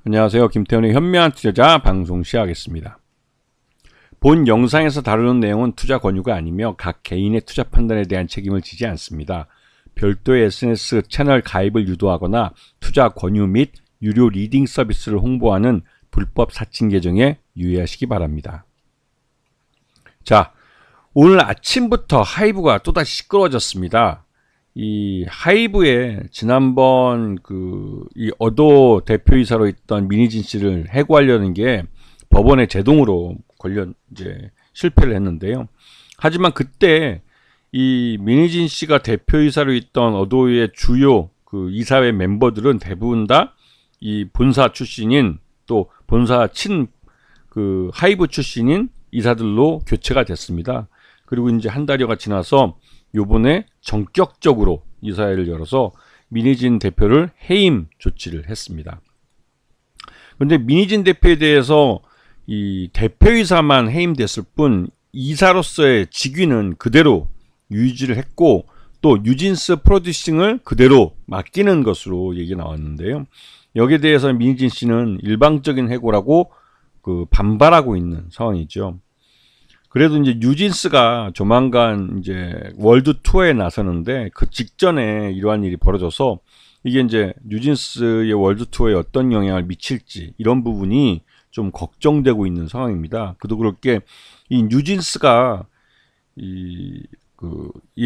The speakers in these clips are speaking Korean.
안녕하세요. 김태훈의 현명한 투자자 방송 시작하겠습니다. 본 영상에서 다루는 내용은 투자 권유가 아니며 각 개인의 투자 판단에 대한 책임을 지지 않습니다. 별도의 SNS 채널 가입을 유도하거나 투자 권유 및 유료 리딩 서비스를 홍보하는 불법 사칭 계정에 유의하시기 바랍니다. 자, 오늘 아침부터 하이브가 또다시 시끄러워졌습니다. 이 하이브에 지난번 이 어도 대표이사로 있던 민희진 씨를 해고하려는 게 법원에 제동으로 실패를 했는데요. 하지만 그때 이 민희진 씨가 대표이사로 있던 어도의 주요 이사회 멤버들은 대부분 다 이 본사 출신인 또 본사 하이브 출신인 이사들로 교체가 됐습니다. 그리고 이제 한 달여가 지나서 요번에 전격적으로 이사회를 열어서 민희진 대표를 해임 조치를 했습니다. 그런데 민희진 대표에 대해서 이 대표이사만 해임됐을 뿐 이사로서의 직위는 그대로 유지를 했고 또 뉴진스 프로듀싱을 그대로 맡기는 것으로 얘기 나왔는데요. 여기에 대해서 민희진 씨는 일방적인 해고라고 반발하고 있는 상황이죠. 그래도 이제 뉴진스가 조만간 이제 월드 투어에 나서는데 그 직전에 이러한 일이 벌어져서 이게 이제 뉴진스의 월드 투어에 어떤 영향을 미칠지 이런 부분이 좀 걱정되고 있는 상황입니다. 그도 그렇게 이 뉴진스가 이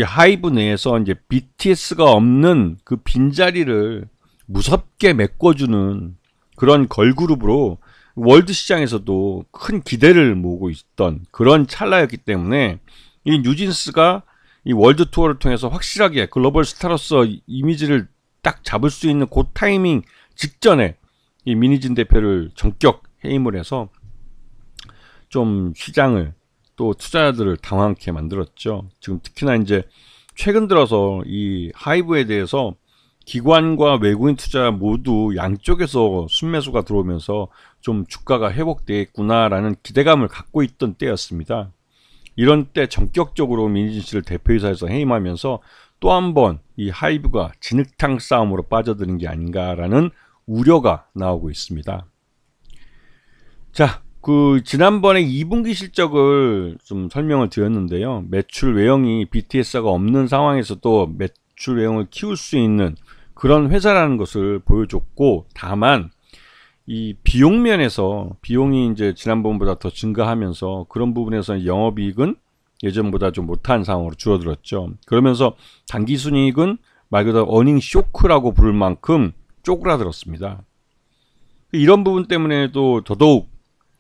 하이브 내에서 이제 BTS가 없는 그 빈자리를 무섭게 메꿔주는 그런 걸그룹으로 월드 시장에서도 큰 기대를 모으고 있던 그런 찰나였기 때문에 이 뉴진스가 이 월드 투어를 통해서 확실하게 글로벌 스타로서 이미지를 딱 잡을 수 있는 그 타이밍 직전에 이 민희진 대표를 전격 해임을 해서 좀 시장을 또 투자자들을 당황케 만들었죠. 지금 특히나 이제 최근 들어서 이 하이브에 대해서 기관과 외국인 투자 모두 양쪽에서 순매수가 들어오면서 좀 주가가 회복되겠구나라는 기대감을 갖고 있던 때였습니다. 이런 때 전격적으로 민희진 씨를 대표이사에서 해임하면서 또 한 번 이 하이브가 진흙탕 싸움으로 빠져드는 게 아닌가라는 우려가 나오고 있습니다. 자, 지난번에 2분기 실적을 좀 설명을 드렸는데요. 매출 외형이 BTS가 없는 상황에서도 매출 외형을 키울 수 있는 그런 회사라는 것을 보여줬고, 다만 이 비용 면에서 비용이 이제 지난번보다 더 증가하면서 그런 부분에서 영업이익은 예전보다 좀 못한 상황으로 줄어들었죠. 그러면서 당기순이익은 말 그대로 어닝 쇼크라고 부를 만큼 쪼그라들었습니다. 이런 부분 때문에도 더더욱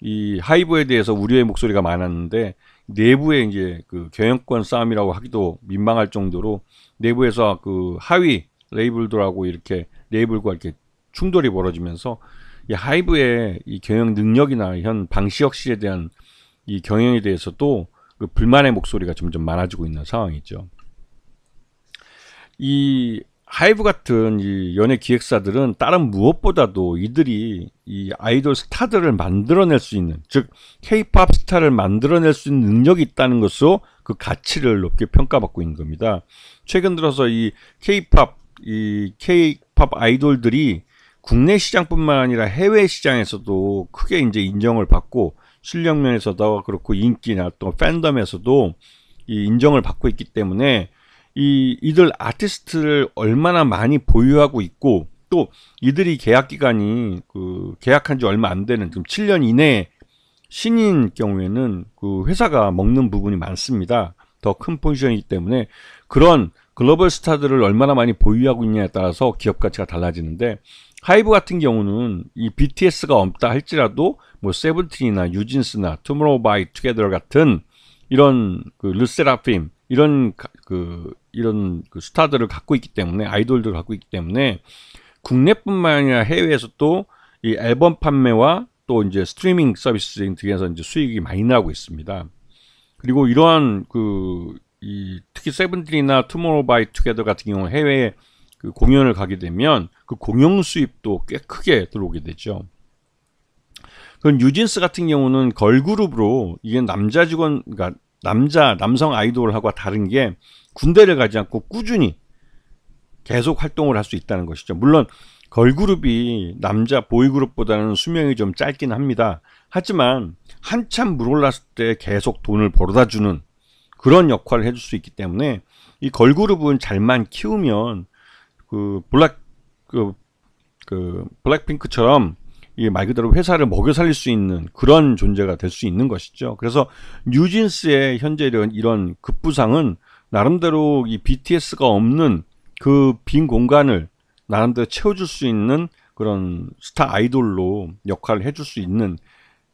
이 하이브에 대해서 우려의 목소리가 많았는데 내부에 이제 경영권 싸움이라고 하기도 민망할 정도로 내부에서 하위 레이블들하고 이렇게 레이블과 이렇게 충돌이 벌어지면서 이 하이브의 이 경영 능력이나 현 방시혁 씨에 대한 이 경영에 대해서도 불만의 목소리가 점점 많아지고 있는 상황이죠. 이 하이브 같은 이 연예 기획사들은 다른 무엇보다도 이들이 이 아이돌 스타들을 만들어낼 수 있는, 즉 K-팝 스타를 만들어낼 수 있는 능력이 있다는 것으로 그 가치를 높게 평가받고 있는 겁니다. 최근 들어서 이 K-팝 아이돌들이 국내 시장뿐만 아니라 해외 시장에서도 크게 이제 인정을 받고 실력 면에서도 그렇고 인기나 또 팬덤에서도 이 인정을 받고 있기 때문에 이들 아티스트를 얼마나 많이 보유하고 있고 또 이들이 계약 기간이 계약한 지 얼마 안 되는 지금 7년 이내 신인 경우에는 회사가 먹는 부분이 많습니다. 더 큰 포지션이기 때문에 그런 글로벌 스타들을 얼마나 많이 보유하고 있냐에 따라서 기업 가치가 달라지는데 하이브 같은 경우는 이 BTS가 없다 할지라도 뭐 세븐틴이나 뉴진스나 투모로우 바이 투게더 같은 이런 르세라핌 이런 스타들을 갖고 있기 때문에 아이돌들을 갖고 있기 때문에 국내뿐만 아니라 해외에서도 이 앨범 판매와 또 이제 스트리밍 서비스 등에서 이제 수익이 많이 나고 있습니다. 그리고 이러한 특히 세븐틴이나 투모로우 바이 투게더 같은 경우 해외에 공연을 가게 되면 그 공연 수입도 꽤 크게 들어오게 되죠. 그럼 뉴진스 같은 경우는 걸그룹으로 이게 그러니까 남성 아이돌하고 다른 게 군대를 가지 않고 꾸준히 계속 활동을 할 수 있다는 것이죠. 물론 걸그룹이 남자 보이그룹보다는 수명이 좀 짧긴 합니다. 하지만 한참 물 올랐을 때 계속 돈을 벌어다 주는 그런 역할을 해줄 수 있기 때문에 이 걸그룹은 잘만 키우면 그 블랙핑크처럼 이 말 그대로 회사를 먹여 살릴 수 있는 그런 존재가 될 수 있는 것이죠. 그래서 뉴진스의 현재 이런 급부상은 나름대로 이 BTS가 없는 그 빈 공간을 나름대로 채워줄 수 있는 그런 스타 아이돌로 역할을 해줄 수 있는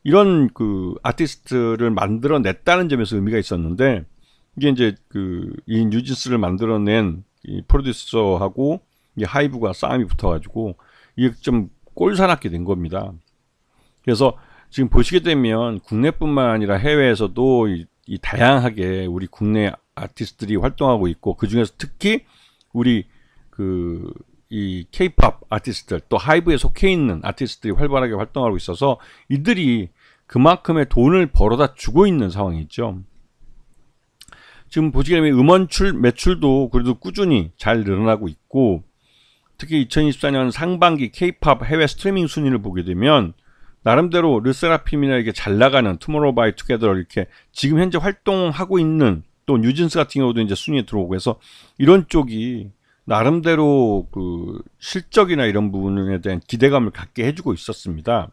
이런 그 아티스트를 만들어냈다는 점에서 의미가 있었는데, 이게 이제 이 뉴진스를 만들어낸 이 프로듀서하고 이 하이브가 싸움이 붙어가지고 이게 좀 꼴사납게 된 겁니다. 그래서 지금 보시게 되면 국내뿐만 아니라 해외에서도 이 다양하게 우리 국내 아티스트들이 활동하고 있고, 그 중에서 특히 우리 이 K-팝 아티스트들, 또 하이브에 속해 있는 아티스트들이 활발하게 활동하고 있어서 이들이 그만큼의 돈을 벌어다 주고 있는 상황이 있죠. 지금 보시게 되면 음원 매출도 그래도 꾸준히 잘 늘어나고 있고, 특히 2024년 상반기 K-팝 해외 스트리밍 순위를 보게 되면 나름대로 르세라핌이나 이렇게 잘 나가는 투모로우 바이 투게더 이렇게 지금 현재 활동하고 있는, 또 뉴진스 같은 경우도 이제 순위에 들어오고 해서 이런 쪽이 나름대로 그 실적이나 이런 부분에 대한 기대감을 갖게 해주고 있었습니다.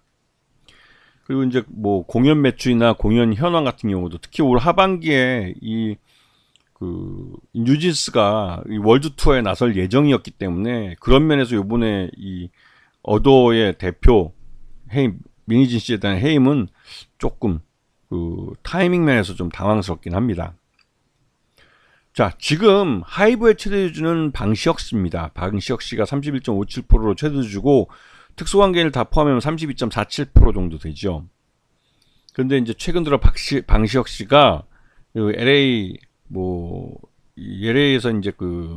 그리고 이제 뭐 공연 매출이나 공연 현황 같은 경우도 특히 올 하반기에 이 뉴진스가 이 월드 투어에 나설 예정이었기 때문에 그런 면에서 요번에 이 어도의 대표 해임, 미니진 씨에 대한 해임은 조금 타이밍 면에서 좀 당황스럽긴 합니다. 자, 지금 하이브의 최대 주주는 방시혁 씨입니다. 방시혁 씨가 31.57%로 최대 주주고 특수관계인을 다 포함하면 32.47% 정도 되죠. 그런데 이제 최근 들어 방시혁 씨가 LA에서 이제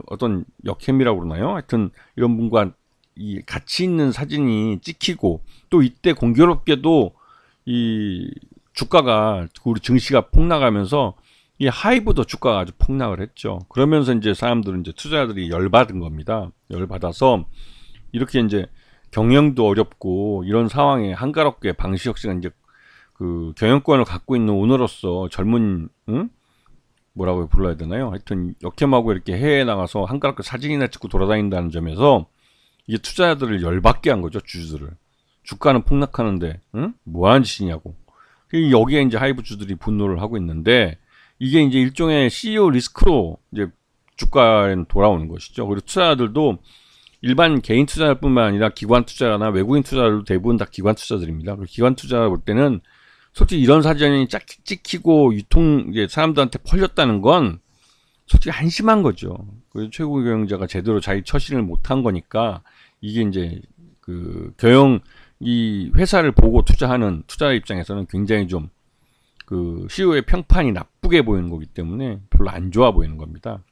어떤 역행이라고 그러나요? 하여튼 이런 분과 이 같이 있는 사진이 찍히고, 또 이때 공교롭게도 이 주가가 우리 증시가 폭락하면서 이 하이브도 주가가 아주 폭락을 했죠. 그러면서 이제 사람들은 이제 투자자들이 열받은 겁니다. 열받아서 이렇게 이제 경영도 어렵고 이런 상황에 한가롭게 방시혁 씨가 이제 경영권을 갖고 있는 오너로서 젊은 뭐라고 불러야 되나요? 하여튼 역캠하고 이렇게 해외에 나가서 한가롭게 사진이나 찍고 돌아다닌다는 점에서 이게 투자자들을 열받게 한 거죠. 주주들을. 주가는 폭락하는데 뭐 하는 짓이냐고. 여기에 이제 하이브 주들이 분노를 하고 있는데, 이게 이제 일종의 CEO 리스크로 이제 주가에 돌아오는 것이죠. 그리고 투자자들도 일반 개인 투자자뿐만 아니라 기관 투자나 외국인 투자자들도 대부분 다 기관 투자들입니다. 기관 투자자 볼 때는 솔직히 이런 사진이 찍히고 이제 사람들한테 퍼졌다는 건 솔직히 한심한 거죠. 그래서 최고 경영자가 제대로 자기 처신을 못한 거니까 이게 이제 이 회사를 보고 투자하는 투자자 입장에서는 굉장히 좀 CEO의 평판이 나쁘게 보이는 거기 때문에 별로 안 좋아 보이는 겁니다.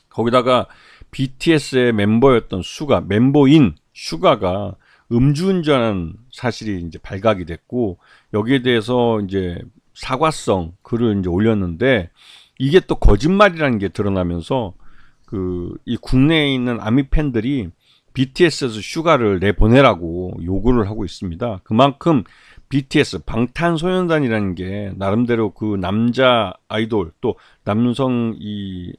거기다가 BTS의 멤버였던 멤버인 슈가가 음주운전한 사실이 이제 발각이 됐고, 여기에 대해서 이제 사과성 글을 이제 올렸는데, 이게 또 거짓말이라는 게 드러나면서 이 국내에 있는 아미 팬들이 BTS에서 슈가를 내보내라고 요구를 하고 있습니다. 그만큼 BTS 방탄소년단이라는 게 나름대로 남자 아이돌, 또 남성 이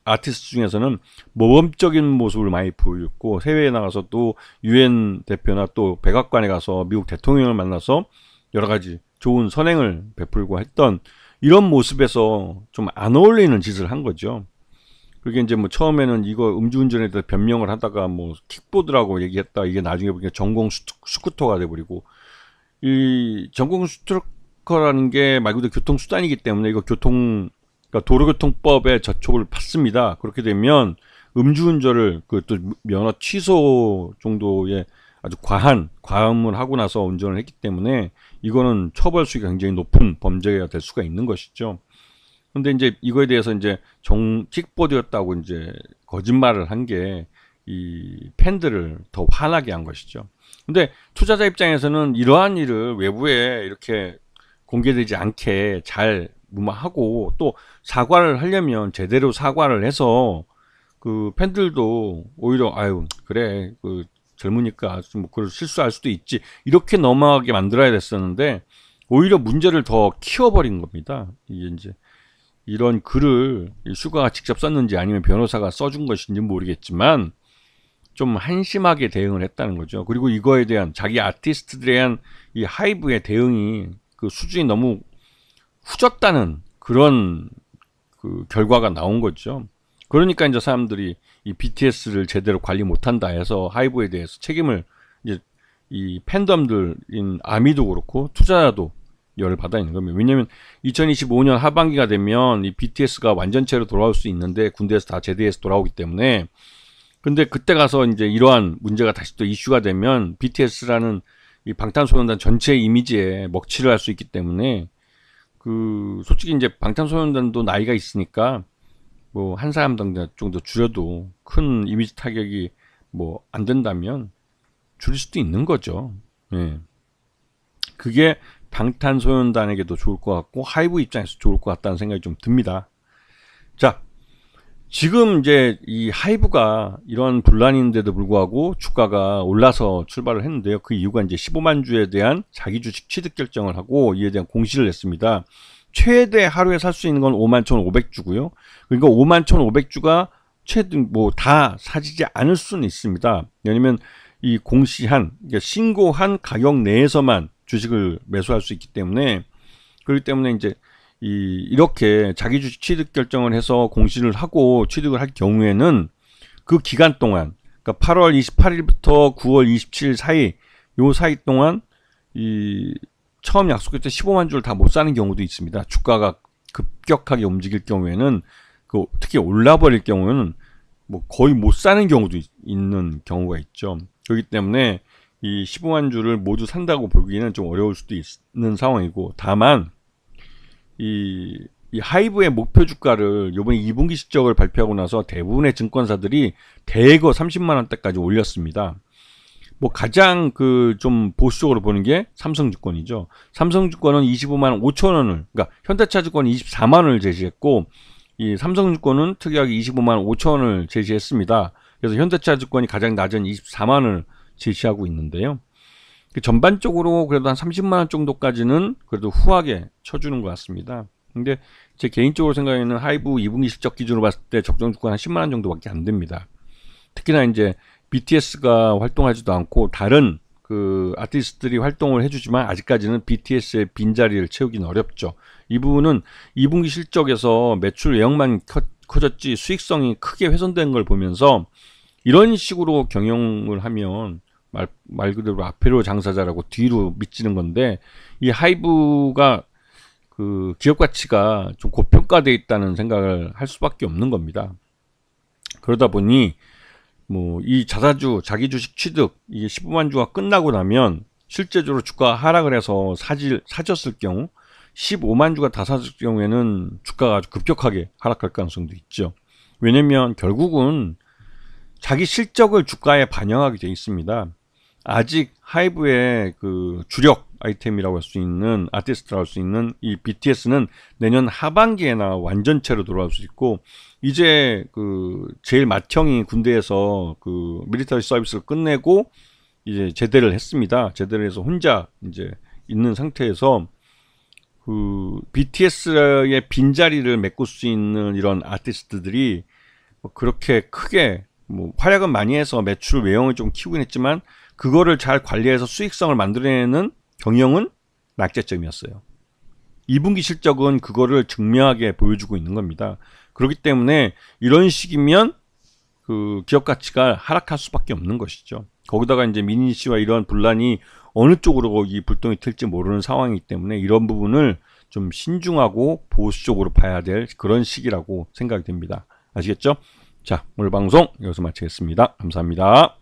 아티스트 중에서는 모범적인 모습을 많이 보였고, 해외에 나가서 또 UN 대표나 또 백악관에 가서 미국 대통령을 만나서 여러 가지 좋은 선행을 베풀고 했던 이런 모습에서 좀 안 어울리는 짓을 한 거죠. 그게 이제 뭐 처음에는 이거 음주운전에 대해서 변명을 하다가 뭐 킥보드라고 얘기했다, 이게 나중에 보니까 전공 스쿠터가 돼버리고, 이 전공 스쿠터라는 게 말 그대로 교통수단이기 때문에 이거 그러니까 도로교통법에 저촉을 받습니다. 그렇게 되면 음주운전을 또 면허 취소 정도의 아주 과음을 하고 나서 운전을 했기 때문에 이거는 처벌 수위가 굉장히 높은 범죄가 될 수가 있는 것이죠. 근데 이제 이거에 대해서 이제 킥보드였다고 이제 거짓말을 한 게 이 팬들을 더 화나게 한 것이죠. 근데 투자자 입장에서는 이러한 일을 외부에 이렇게 공개되지 않게 잘 무마하고, 또 사과를 하려면 제대로 사과를 해서 팬들도 오히려 아유 그래 젊으니까 뭐 그걸 실수할 수도 있지 이렇게 넘어가게 만들어야 됐었는데 오히려 문제를 더 키워버린 겁니다. 이게 이제 이런 글을 슈가가 직접 썼는지 아니면 변호사가 써준 것인지 모르겠지만 좀 한심하게 대응을 했다는 거죠. 그리고 이거에 대한 자기 아티스트들에 대한 이 하이브의 대응이 그 수준이 너무 후졌다는 그런 그 결과가 나온 거죠. 그러니까 이제 사람들이 이 BTS를 제대로 관리 못한다 해서 하이브에 대해서 책임을 이제 이 팬덤들인 아미도 그렇고 투자자도 열을 받아 있는 겁니다. 왜냐면 2025년 하반기가 되면 이 BTS가 완전체로 돌아올 수 있는데 군대에서 다 제대해서 돌아오기 때문에 근데 그때 가서 이제 이러한 문제가 다시 또 이슈가 되면 BTS라는 이 방탄소년단 전체 이미지에 먹칠을 할 수 있기 때문에 그 솔직히 이제 방탄소년단도 나이가 있으니까 뭐 한 사람 정도 줄여도 큰 이미지 타격이 뭐 안 된다면 줄일 수도 있는 거죠. 예. 그게 방탄소년단에게도 좋을 것 같고 하이브 입장에서 좋을 것 같다는 생각이 좀 듭니다. 자, 지금 이제 이 하이브가 이런 분란인데도 불구하고 주가가 올라서 출발을 했는데요. 그 이유가 이제 15만 주에 대한 자기 주식 취득 결정을 하고 이에 대한 공시를 냈습니다. 최대 하루에 살 수 있는 건 51,500주고요. 그러니까 51,500주가 최대 뭐 다 사지지 않을 수는 있습니다. 왜냐면 이 공시한 그러니까 신고한 가격 내에서만 주식을 매수할 수 있기 때문에 그렇기 때문에 이제 이렇게 자기 주식 취득 결정을 해서 공시를 하고 취득을 할 경우에는 그 기간 동안 그러니까 8월 28일부터 9월 27일 사이 요 사이 동안 이 처음 약속했던 15만 주를 다 못 사는 경우도 있습니다. 주가가 급격하게 움직일 경우에는 그 특히 올라버릴 경우에는 뭐 거의 못 사는 경우도 있는 경우가 있죠. 그렇기 때문에 이 15만 주를 모두 산다고 보기에는 좀 어려울 수도 있는 상황이고 다만 이 하이브의 목표 주가를 이번에 2분기 실적을 발표하고 나서 대부분의 증권사들이 대거 30만 원대까지 올렸습니다. 뭐 가장 그 좀 보수적으로 보는 게 삼성증권이죠. 삼성증권은 25만 5천 원을 그러니까 현대차증권이 24만 원을 제시했고 이 삼성증권은 특이하게 25만 5천 원을 제시했습니다. 그래서 현대차증권이 가장 낮은 24만 원을 제시하고 있는데요. 전반적으로 그래도 한 30만 원 정도까지는 그래도 후하게 쳐주는 것 같습니다. 근데 제 개인적으로 생각에는 하이브 2분기 실적 기준으로 봤을 때 적정 주가 한 10만 원 정도밖에 안 됩니다. 특히나 이제 BTS가 활동하지도 않고 다른 그 아티스트들이 활동을 해주지만 아직까지는 BTS의 빈자리를 채우기는 어렵죠. 이 부분은 2분기 실적에서 매출 외형만 커졌지 수익성이 크게 훼손된 걸 보면서 이런 식으로 경영을 하면 말 그대로 앞으로 장사자라고 뒤로 미치는 건데 이 하이브가 그 기업 가치가 좀 고평가되어 있다는 생각을 할 수밖에 없는 겁니다. 그러다 보니 뭐 이 자사주 자기 주식 취득 이게 15만 주가 끝나고 나면 실제적으로 주가가 하락을 해서 사졌을 경우 15만 주가 다 사졌을 경우에는 주가가 아주 급격하게 하락할 가능성도 있죠. 왜냐면 결국은 자기 실적을 주가에 반영하게 되어 있습니다. 아직 하이브의 그 주력 아이템이라고 할 수 있는 아티스트라고 할 수 있는 이 BTS는 내년 하반기에나 완전체로 돌아올 수 있고 이제 그 제일 맏형이 군대에서 그 밀리터리 서비스를 끝내고 이제 제대를 했습니다. 제대를 해서 혼자 이제 있는 상태에서 그 BTS의 빈자리를 메꿀 수 있는 이런 아티스트들이 뭐 그렇게 크게 뭐 활약은 많이 해서 매출 외형을 좀 키우긴 했지만 그거를 잘 관리해서 수익성을 만들어내는 경영은 낙제점이었어요. 2분기 실적은 그거를 증명하게 보여주고 있는 겁니다. 그렇기 때문에 이런 식이면 그 기업 가치가 하락할 수밖에 없는 것이죠. 거기다가 이제 민희 씨와 이런 분란이 어느 쪽으로 이 불똥이 튈지 모르는 상황이기 때문에 이런 부분을 좀 신중하고 보수적으로 봐야 될 그런 시기라고 생각이 됩니다. 아시겠죠? 자, 오늘 방송 여기서 마치겠습니다. 감사합니다.